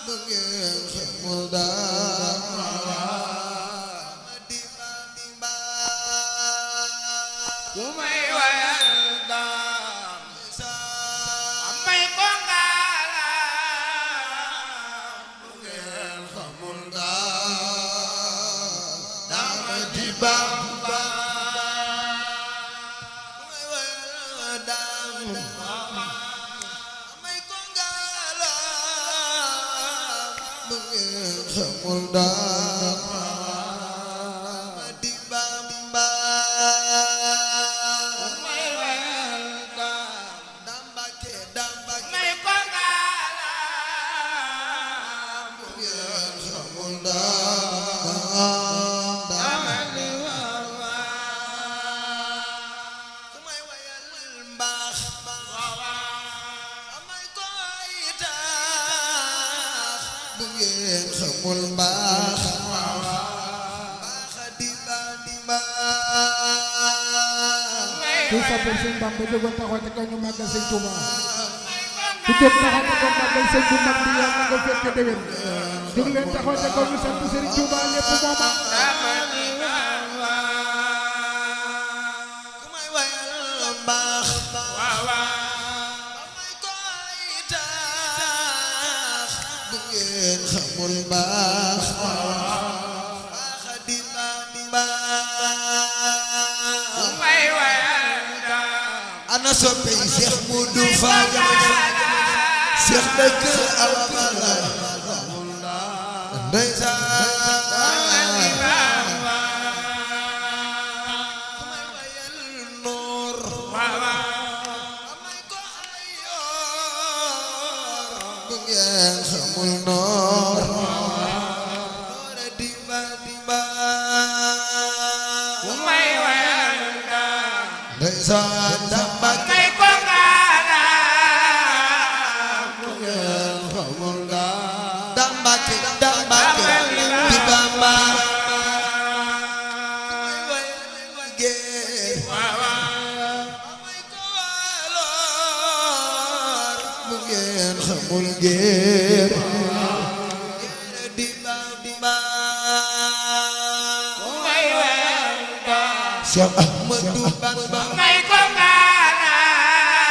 bu ngeen xamul dara ku may wayal daam may ko ngaalaam bu ngeen xamul dara di Bamba bu may wayal daam may ko ngaalaam bu ngeen xamul dara di Bamba may wayal daam Dambake may ko ngaalaam bu ngeen xamul dara amali wawa ku may wayal mbaax amay koy taax bu ngeen xamul mbaax mbaax di ku soppal sëñ Bamba jógoon taxaw te kaw ñu màggal sëñ Touba ku jóg taxaw te kaw màggal sëñ bu mag bi yàlla nga fekk déwén jóg leen taxaw te kaw ñu sant Serigne Touba lépp mooma amali wawa ku may wayal mbaax wawa amay koy taax bu ngeen xamul mbaax mbaax di may wayal daam ana soppe yi Cheikh Modou Fadal Cheikh dëkk Awa Balla ndeysaan ku may wayal noor amay ko ay yoor bu ngeen xamul noor noor dimba may wayal daam ndeysaan Dambake may ko ngaalaam bu ngeen xamul Dambake di Bamba may wayal géer amay ko waloor bu ngeen xamul géer di Bamba may wayal daam Cheikh Ahmadou Bamba may ko ngaalaam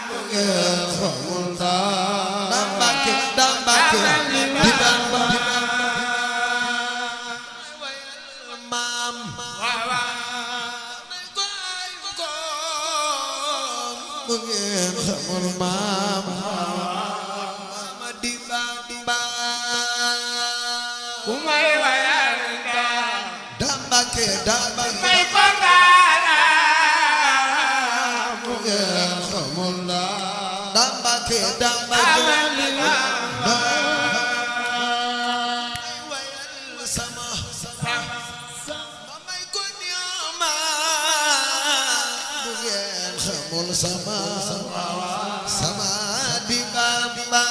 bu ngeen xamul Dambake di Bamba may wayal maam may ko ay koom bu ngeen xamul maam mama di Bamba ku may wayal daam Dambake may ko ngaalaam bu ngeen xamul Dambake amali wawa may wayal sama mamay ko niama bu ngeen xamul sama di Bamba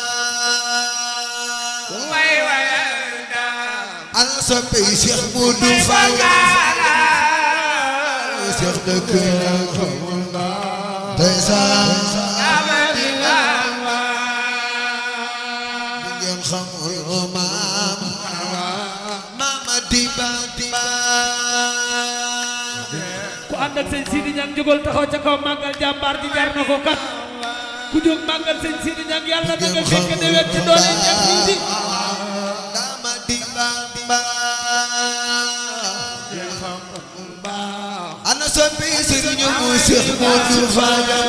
ku may wayal daam ana soppe yi Cheikh Modou Fadal Cheikh dëkk xamul ndeysaan amali wawa bu ngeen xamul maam mama di Bamba ku ànd ak sëñ Sidi Ñang jógal taxaw ca kaw màggal jàmbaar ji jar na ko kat ku jóg màggal sëñ Sidi Ñang yàlla na nga fekk déwén ci doole Ñang Sidi dama di Bamba ana soppe yi Serigne mu Cheikh Modou Fadal